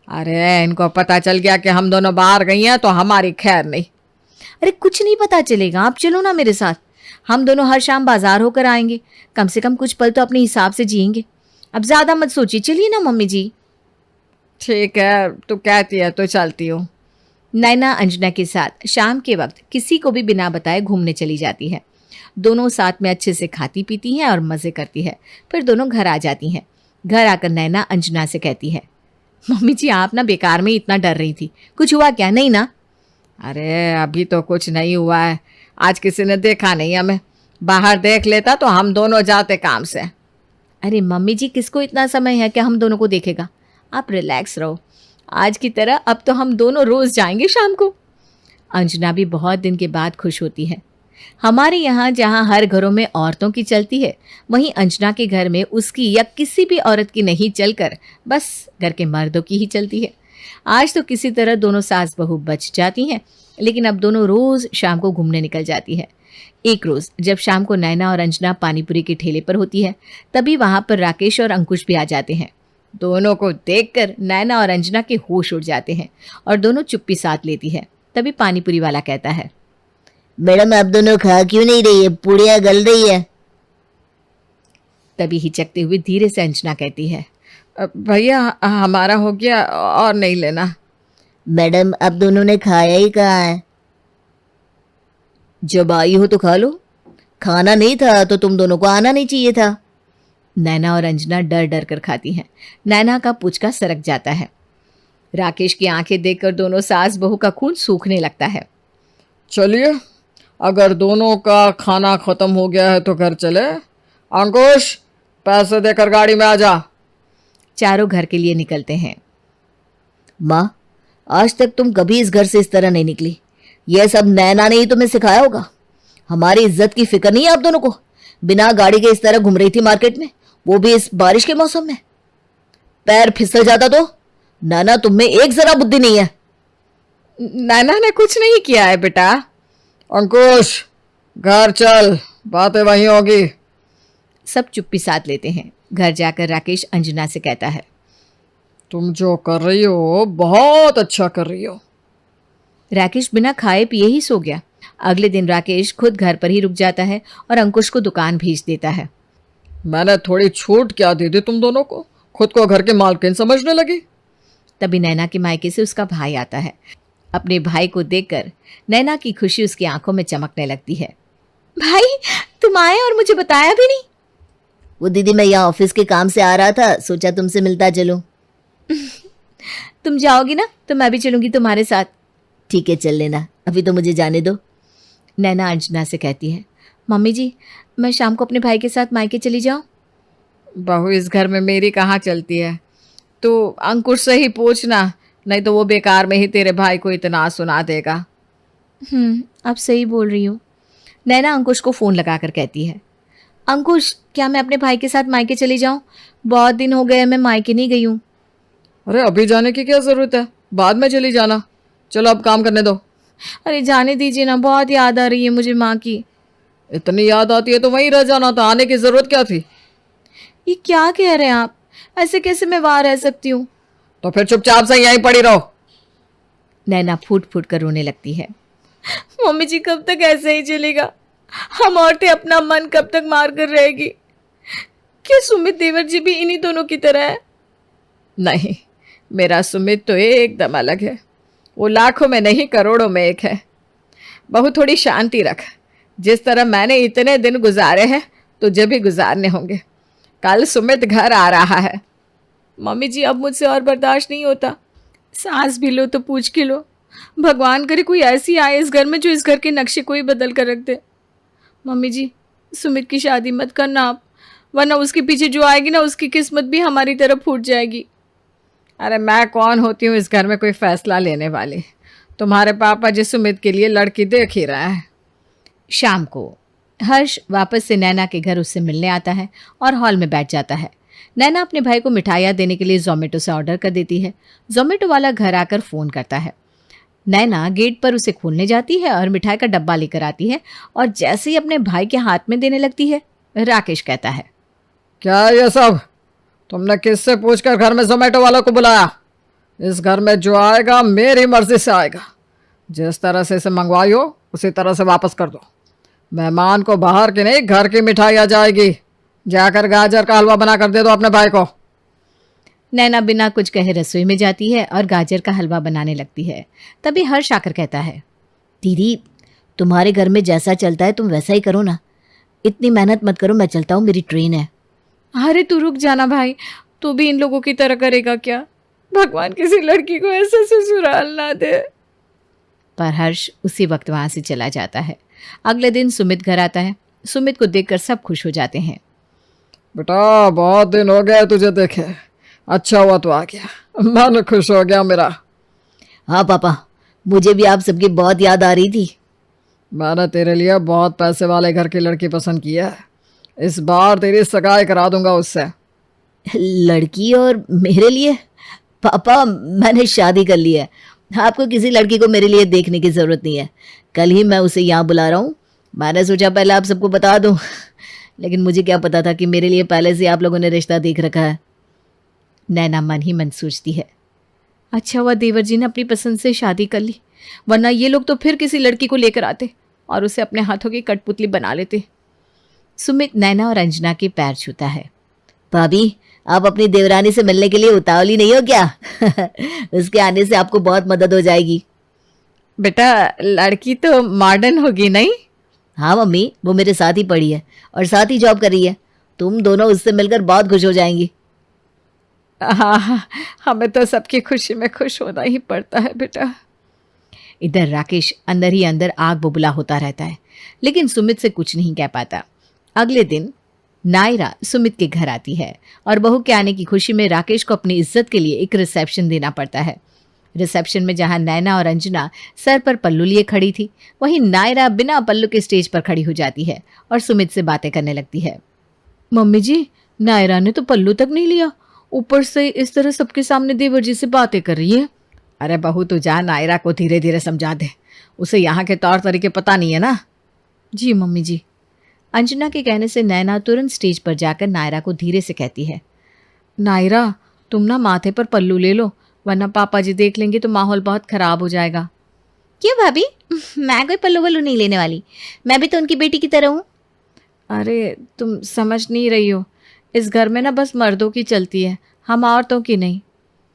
अरे इनको पता चल गया कि हम दोनों बाहर गई हैं तो हमारी खैर नहीं। अरे कुछ नहीं पता चलेगा, आप चलो ना मेरे साथ, हम दोनों हर शाम बाजार होकर आएंगे, कम से कम कुछ पल तो अपने हिसाब से जिएंगे। अब ज्यादा मत सोचिए, चलिए ना मम्मी जी। ठीक है तू कहती है तो चलती हूँ। नैना अंजना के साथ शाम के वक्त किसी को भी बिना बताए घूमने चली जाती है। दोनों साथ में अच्छे से खाती पीती हैं और मजे करती है। फिर दोनों घर आ जाती हैं। घर आकर नैना अंजना से कहती है, मम्मी जी आप ना बेकार में इतना डर रही थी, कुछ हुआ क्या? नहीं ना? अरे अभी तो कुछ नहीं हुआ है, आज किसी ने देखा नहीं हमें, बाहर देख लेता तो हम दोनों जाते काम से। अरे मम्मी जी किसको इतना समय है कि हम दोनों को देखेगा, आप रिलैक्स रहो, आज की तरह अब तो हम दोनों रोज जाएंगे शाम को। अंजना भी बहुत दिन के बाद खुश होती है। हमारे यहाँ जहाँ हर घरों में औरतों की चलती है, वहीं अंजना के घर में उसकी या किसी भी औरत की नहीं चलकर बस घर के मर्दों की ही चलती है। आज तो किसी तरह दोनों सास बहू बच जाती हैं, लेकिन अब दोनों रोज शाम को घूमने निकल जाती है। एक रोज जब शाम को नैना और अंजना पानीपुरी के ठेले पर होती है, तभी वहां पर राकेश और अंकुश भी आ जाते हैं। दोनों को देखकर नैना और अंजना के होश उड़ जाते हैं और दोनों चुप्पी साध लेती है। तभी पानीपुरी वाला कहता है, मैडम आप दोनों खा क्यों नहीं रही है? पूड़ियाँ गल रही है। तभी हिचकते हुए धीरे से अंजना कहती है, भैया हमारा हो गया और नहीं लेना। मैडम आप दोनों ने खाया ही कहाँ है? जब आई हो तो खा लो। खाना नहीं था तो तुम दोनों को आना नहीं चाहिए था। नैना और अंजना डर डर कर खाती हैं। नैना का पुचका सरक जाता है। राकेश की आंखें देखकर दोनों सास बहू का खून सूखने लगता है। चलिए, अगर दोनों का खाना खत्म हो गया है तो घर चले। अंकुश, पैसे देकर गाड़ी में आ जा। चारों घर के लिए निकलते हैं। माँ, आज तक तुम कभी इस घर से इस तरह नहीं निकली। यह सब नैना ने ही तुम्हें सिखाया होगा। हमारी इज्जत की फिक्र नहीं है आप दोनों को। बिना गाड़ी के इस तरह घूम रही थी मार्केट में, वो भी इस बारिश के मौसम में। पैर फिसल जाता तो। नाना, तुम में एक जरा बुद्धि नहीं है। नैना ने कुछ नहीं किया है बेटा। अंकुश, घर चल, बातें वहीं होगी। सब चुप्पी साध लेते हैं। घर जाकर राकेश अंजना से कहता है, तुम जो कर रही हो बहुत अच्छा कर रही हो। राकेश बिना खाए पिए ही सो गया। अगले दिन राकेश खुद घर पर ही रुक जाता है और अंकुश को दुकान भेज देता है। मैंने थोड़ी छूट क्या दी थी तुम दोनों को? खुद को घर की मालकिन समझने लगी। तभी नैना के मायके से उसका भाई आता है। अपने भाई को देखकर नैना की खुशी उसकी आंखों में चमकने लगती है। भाई, तुम आए और मुझे बताया भी नहीं। वो दीदी, मैं यहाँ ऑफिस के काम से आ रहा था, सोचा तुमसे मिलता चलूं। तुम जाओगी ना तो मैं भी चलूंगी तुम्हारे साथ। ठीक है, चल लेना, अभी तो मुझे जाने दो। नैना अंजना से कहती है, मम्मी जी, मैं शाम को अपने भाई के साथ मायके चली जाऊं? बहू, इस घर में मेरी कहाँ चलती है। तो अंकुश से ही पूछना, नहीं तो वो बेकार में ही तेरे भाई को इतना सुना देगा। आप सही बोल रही हो। नैना अंकुश को फ़ोन लगाकर कहती है, अंकुश, क्या मैं अपने भाई के साथ मायके चली जाऊं? बहुत दिन हो गए मैं मायके नहीं गई हूँ। अरे अभी जाने की क्या जरूरत है, बाद में चली जाना। चलो अब काम करने दो। अरे जाने दीजिए ना, बहुत याद आ रही है मुझे माँ की। इतनी याद आती है तो वहीं रह जाना था, आने की जरूरत क्या थी? ये क्या कह रहे हैं आप? ऐसे कैसे मैं वहां रह सकती हूँ? तो फिर चुपचाप से यहीं पड़ी रहो। नैना फूट फूट कर रोने लगती है। मम्मी जी, कब तक ऐसे ही चलेगा? हम औरतें अपना मन कब तक मार कर रहेगी? क्या सुमित देवर जी भी इन्हीं दोनों की तरह है? नहीं, मेरा सुमित तो एकदम अलग है। वो लाखों में नहीं करोड़ों में एक है। बहू, थोड़ी शांति रख। जिस तरह मैंने इतने दिन गुजारे हैं तुझे भी गुजारने होंगे। कल सुमित घर आ रहा है। मम्मी जी, अब मुझसे और बर्दाश्त नहीं होता। सांस भी लो तो पूछ के लो। भगवान करे कोई ऐसी आए इस घर में जो इस घर के नक्शे को ही बदल कर रख दे। मम्मी जी, सुमित की शादी मत करना आप, वरना उसके पीछे जो आएगी ना, उसकी किस्मत भी हमारी तरफ फूट जाएगी। अरे मैं कौन होती हूँ इस घर में कोई फैसला लेने वाली? तुम्हारे पापा जी सुमित के लिए लड़की देख ही रहा है। शाम को हर्ष वापस से नैना के घर उससे मिलने आता है और हॉल में बैठ जाता है। नैना अपने भाई को मिठाइयाँ देने के लिए जोमेटो से ऑर्डर कर देती है। जोमेटो वाला घर आकर फ़ोन करता है। नैना गेट पर उसे खोलने जाती है और मिठाई का डब्बा लेकर आती है और जैसे ही अपने भाई के हाथ में देने लगती है, राकेश कहता है, क्या है ये सब? तुमने किससे पूछकर घर में जोमेटो वालों को बुलाया? इस घर में जो आएगा मेरी मर्जी से आएगा। जिस तरह से इसे मंगवाई हो उसी तरह से वापस कर दो। मेहमान को बाहर की नहीं, घर की मिठाई आ जाएगी। जाकर गाजर का हलवा बना कर दे दो अपने भाई को। नैना बिना कुछ कहे रसोई में जाती है और गाजर का हलवा बनाने लगती है। तभी हर्ष आकर कहता है, दीदी, तुम्हारे घर में जैसा चलता है तुम वैसा ही करो ना। इतनी मेहनत मत करो, मैं चलता हूँ, मेरी ट्रेन है। अरे तू रुक जाना भाई, तू भी इन लोगों की तरह करेगा क्या? भगवान किसी लड़की को ऐसे ससुराल ना दे। पर हर्ष उसी वक्त वहां से चला जाता है। अगले दिन सुमित घर आता है। सुमित को देखकर सब खुश हो जाते हैं। बेटा, बहुत दिन हो गए तुझे देखे, अच्छा हुआ तो आ गया, मन खुश हो गया मेरा। हाँ पापा, मुझे भी आप सबकी बहुत याद आ रही थी। मैंने तेरे लिए बहुत पैसे वाले घर की लड़की पसंद की है। इस बार तेरी सगाई करा दूंगा उससे। लड़की? और मेरे लिए? पापा, मैंने शादी कर ली है। आपको किसी लड़की को मेरे लिए देखने की ज़रूरत नहीं है। कल ही मैं उसे यहाँ बुला रहा हूँ। मैंने सोचा पहले आप सबको बता दूँ, लेकिन मुझे क्या पता था कि मेरे लिए पहले से आप लोगों ने रिश्ता देख रखा है। नैना मन ही मन सोचती है, अच्छा हुआ देवर जी ने अपनी पसंद से शादी कर ली, वरना ये लोग तो फिर किसी लड़की को लेकर आते और उसे अपने हाथों की कठपुतली बना लेते। सुमित नैना और अंजना के पैर छूता है। भाभी, आप अपनी देवरानी से मिलने के लिए उतावली नहीं हो क्या? उसके आने से आपको बहुत मदद हो जाएगी। बेटा, लड़की तो मॉडर्न होगी नहीं? हाँ मम्मी, वो मेरे साथ ही पढ़ी है और साथ ही जॉब कर रही है। तुम दोनों उससे मिलकर बहुत खुश हो जाएंगी। हाँ, हमें तो सबकी खुशी में खुश होना ही पड़ता है बेटा। इधर राकेश अंदर ही अंदर आग बबूला होता रहता है, लेकिन सुमित से कुछ नहीं कह पाता। अगले दिन नायरा सुमित के घर आती है और बहू के आने की खुशी में राकेश को अपनी इज्जत के लिए एक रिसेप्शन देना पड़ता है। रिसेप्शन में जहां नैना और अंजना सर पर पल्लू लिए खड़ी थी, वहीं नायरा बिना पल्लू के स्टेज पर खड़ी हो जाती है और सुमित से बातें करने लगती है। मम्मी जी, नायरा ने तो पल्लू तक नहीं लिया, ऊपर से इस तरह सबके सामने देवर जी से बातें कर रही है। अरे बहू, तू जा, नायरा को धीरे धीरे समझा दे, उसे यहाँ के तौर तरीके पता नहीं है ना। जी मम्मी जी। अंजना के कहने से नैना तुरंत स्टेज पर जाकर नायरा को धीरे से कहती है, नायरा, तुम ना माथे पर पल्लू ले लो, वरना पापा जी देख लेंगे तो माहौल बहुत खराब हो जाएगा। क्यों भाभी, मैं कोई पल्लू वल्लू नहीं लेने वाली, मैं भी तो उनकी बेटी की तरह हूँ। अरे तुम समझ नहीं रही हो, इस घर में ना बस मर्दों की चलती है, हम औरतों की नहीं।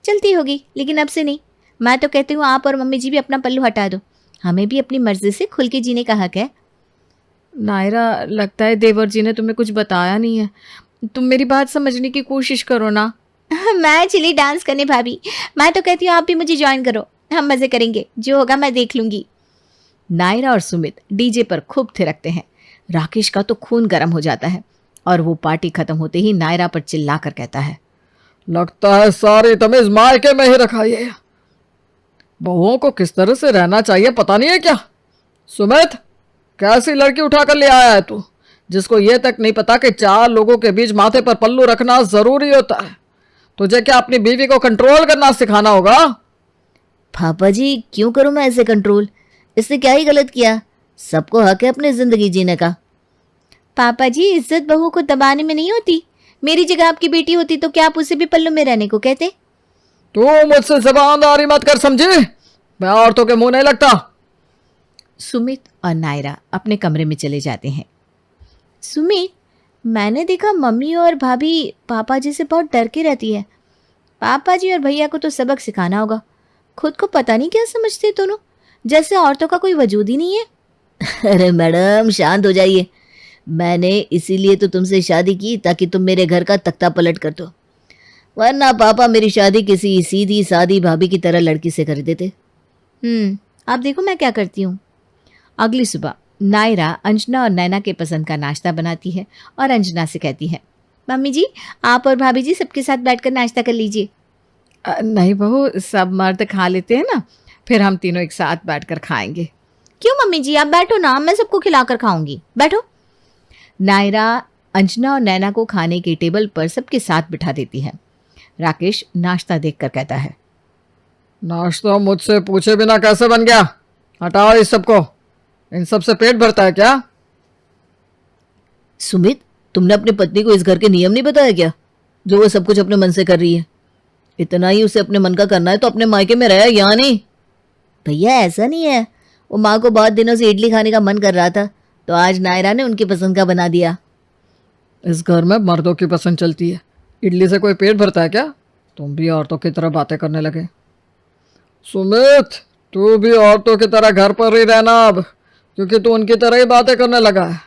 चलती होगी, लेकिन अब से नहीं। मैं तो कहती हूँ आप और मम्मी जी भी अपना पल्लू हटा दो, हमें भी अपनी मर्जी से खुल के जीने का हक है। नायरा, लगता है देवर जी ने तुम्हें कुछ बताया नहीं है, तुम मेरी बात समझने की कोशिश करो ना। मैं चली डांस करने भाभी, मैं तो कहती हूँ आप भी मुझे ज्वाइन करो, हम मजे करेंगे, जो होगा मैं देख लूंगी। नायरा और सुमित डीजे पर खूब थिरकते हैं। राकेश का तो खून गर्म हो जाता है और वो पार्टी खत्म होते ही नायरा पर चिल्लाकर कहता है, लगता है सारी तमीज मायके में ही रखा ये। बहुओं को किस तरह से रहना चाहिए पता नहीं है क्या? सुमित, कैसी लड़की उठाकर ले आया है तू, जिसको ये तक नहीं पता कि 4 लोगों के बीच माथे पर पल्लू रखना जरूरी होता है। तुझे क्या अपनी बीवी को कंट्रोल करना सिखाना होगा? पापा जी, क्यों करूं मैं ऐसे कंट्रोल? इसने क्या ही गलत किया? सबको हक है अपनी जिंदगी जीने का। पापा जी, इज्जत बहू को दबाने में नहीं होती। मेरी जगह आपकी बेटी होती तो क्या आप उसे भी पल्लू में रहने को कहते? तू मुझसे जबानदारी मत कर, समझी? मैं औरतों के मुंह नहीं लगता। सुमित और नायरा अपने कमरे में चले जाते हैं। सुमित, मैंने देखा मम्मी और भाभी पापा जी से बहुत डर के रहती है। पापा जी और भैया को तो सबक सिखाना होगा, खुद को पता नहीं क्या समझते दोनों, जैसे औरतों का कोई वजूद ही नहीं है। अरे मैडम, शांत हो जाइए। मैंने इसीलिए तो तुमसे शादी की ताकि तुम मेरे घर का तख्ता पलट कर दो, वरना पापा मेरी शादी किसी सीधी सादी भाभी की तरह लड़की से कर देते। आप देखो मैं क्या करती हूँ। अगली सुबह नायरा अंजना और नैना के पसंद का नाश्ता बनाती है और अंजना से कहती है, मम्मी जी, आप और भाभी जी सबके साथ बैठकर नाश्ता कर लीजिए। नहीं बहू, सब मर्द खा लेते हैं ना, फिर हम तीनों एक साथ बैठकर खाएंगे। क्यों मम्मी जी, आप बैठो ना, मैं सबको खिलाकर खाऊंगी, बैठो। नायरा अंजना और नैना को खाने के टेबल पर सबके साथ बिठा देती है। राकेश नाश्ता देखकर कहता है, नाश्ता मुझसे पूछे बिना कैसे बन गया? हटाओ इस सबको, इन सब से पेट भरता है क्या? सुमित, तुमने अपनी पत्नी को इस घर के नियम नहीं बताया क्या, जो वो सब कुछ अपने मन से कर रही है? इतना ही उसे अपने मन का करना है तो अपने मायके में रहे, यहाँ नहीं। भैया ऐसा नहीं है, वो माँ को बहुत दिनों से इडली खाने का मन कर रहा था तो आज नायरा ने उनकी पसंद का बना दिया। इस घर में मर्दों की पसंद चलती है, इडली से कोई पेट भरता है क्या? तुम भी औरतों की तरह बातें करने लगे। सुमित, तू भी औरतों की तरह घर पर ही रहना अब, क्योंकि तू उनकी तरह ही बातें करने लगा है।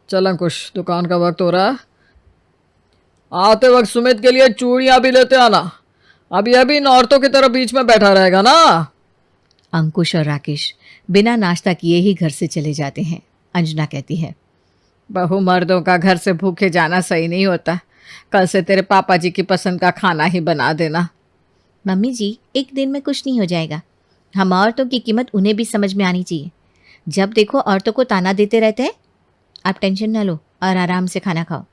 चल अंकुश, दुकान का वक्त हो रहा है। आते वक्त सुमित के लिए चूड़ियां भी लेते आना। अब यह भी इन औरतों की तरह बीच में बैठा रहेगा ना। अंकुश और राकेश बिना नाश्ता किए ही घर से चले जाते हैं। अंजना कहती है, बहू, मर्दों का घर से भूखे जाना सही नहीं होता, कल से तेरे पापा जी की पसंद का खाना ही बना देना। मम्मी जी, एक दिन में कुछ नहीं हो जाएगा, हम औरतों की कीमत उन्हें भी समझ में आनी चाहिए। जब देखो औरतों को ताना देते रहते हैं। आप टेंशन ना लो और आराम से खाना खाओ।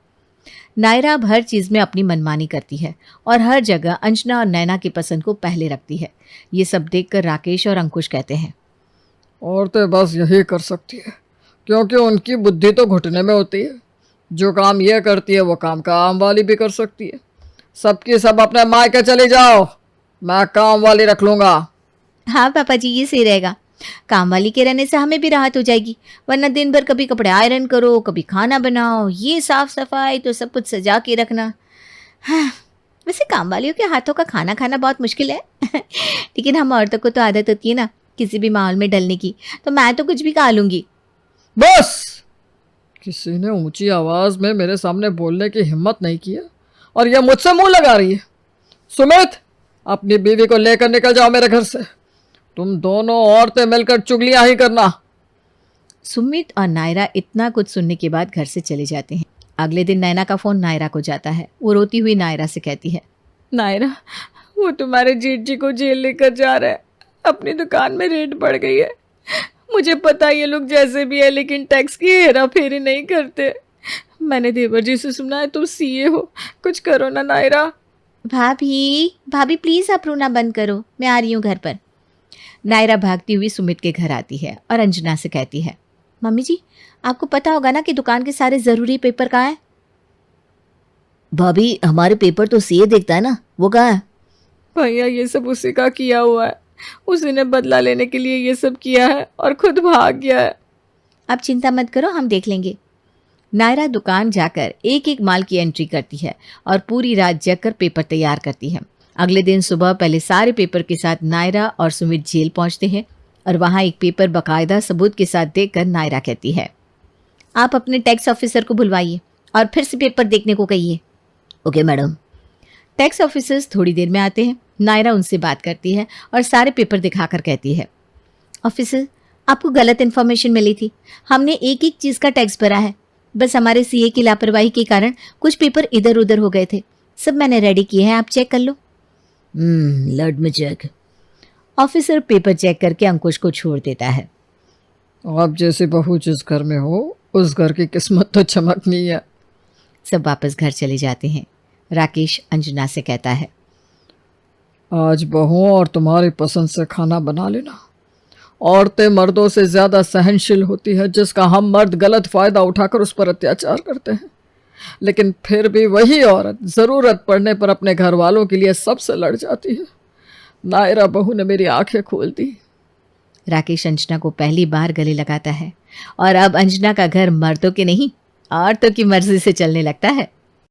नायरा अब हर चीज़ में अपनी मनमानी करती है और हर जगह अंजना और नैना की पसंद को पहले रखती है। ये सब देखकर राकेश और अंकुश कहते हैं, औरतें बस यही कर सकती है, क्योंकि उनकी बुद्धि तो घुटने में होती है। जो काम ये करती है वो काम काम वाली भी कर सकती है। सबकी सब अपने मायके चले जाओ, मैं काम वाली रख लूँगा। हाँ पापा जी, ये सही रहेगा। काम वाली के रहने से हमें भी राहत हो जाएगी, वरना दिन भर कभी कपड़े आयरन करो, कभी खाना बनाओ, ये साफ सफाई तो सब कुछ सजा के रखना। हाँ, वैसे काम वालियों के हाथों का खाना खाना बहुत मुश्किल है लेकिन हम औरतों को तो आदत होती है ना किसी भी माहौल में डलने की, तो मैं तो कुछ भी खा लूंगी। बस! किसी ने ऊंची आवाज में मेरे सामने बोलने की हिम्मत नहीं की है और यह मुझसे मुंह लगा रही है। सुमित, अपनी बीवी को लेकर निकल जाओ मेरे घर से। तुम दोनों औरतें मिलकर चुगलियां ही करना। सुमित और नायरा इतना कुछ सुनने के बाद घर से चले जाते हैं। अगले दिन नैना का फोन नायरा को जाता है। वो रोती हुई नायरा से कहती है, नायरा, वो तुम्हारे जीत जी को जेल लेकर जा रहा है। अपनी दुकान में रेड बढ़ गई है। मुझे पता ये लोग जैसे भी है लेकिन टैक्स की हेरा फेरी नहीं करते। मैंने देवर जी से सुना है तुम सीए हो, कुछ करो ना नायरा। भाभी प्लीज आप रोना बंद करो, मैं आ रही हूँ घर पर। नायरा भागती हुई सुमित के घर आती है और अंजना से कहती है, मम्मी जी, आपको पता होगा ना कि दुकान के सारे जरूरी पेपर कहाँ है? भाभी, हमारे पेपर तो सीए देखता है ना, वो कहाँ है? भैया, ये सब उसी का किया हुआ है। उसी ने बदला लेने के लिए ये सब किया है और खुद भाग गया है। आप चिंता मत करो, हम देख लेंगे। नायरा दुकान जाकर एक एक माल की एंट्री करती है और पूरी रात जगकर पेपर तैयार करती है। अगले दिन सुबह पहले सारे पेपर के साथ नायरा और सुमित जेल पहुंचते हैं और वहां एक पेपर बाकायदा सबूत के साथ देखकर नायरा कहती है, आप अपने टैक्स ऑफिसर को बुलवाइए और फिर से पेपर देखने को कहिए। Okay madam. टैक्स ऑफिसर्स थोड़ी देर में आते हैं। नायरा उनसे बात करती है और सारे पेपर दिखाकर कहती है, ऑफिसर, आपको गलत इन्फॉर्मेशन मिली थी। हमने एक एक चीज़ का टैक्स भरा है, बस हमारे सीए की लापरवाही के कारण कुछ पेपर इधर उधर हो गए थे। सब मैंने रेडी किए हैं, आप चेक कर लो। Let me check. Officer paper check करके अंकुश को छोड़ देता है। आप जैसी बहू जिस घर में हो उस घर की किस्मत तो चमकनी है। सब वापस घर चले जाते हैं। राकेश अंजना से कहता है, आज बहुओं और तुम्हारी पसंद से खाना बना लेना। औरतें मर्दों से ज़्यादा सहनशील होती है, जिसका हम मर्द गलत फ़ायदा उठाकर उस पर अत्याचार करते हैं, लेकिन फिर भी वही औरत ज़रूरत पड़ने पर अपने घर वालों के लिए सबसे लड़ जाती है। नायरा बहू ने मेरी आंखें खोल दी। राकेश अंजना को पहली बार गले लगाता है और अब अंजना का घर मर्दों के नहीं औरतों की मर्जी से चलने लगता है।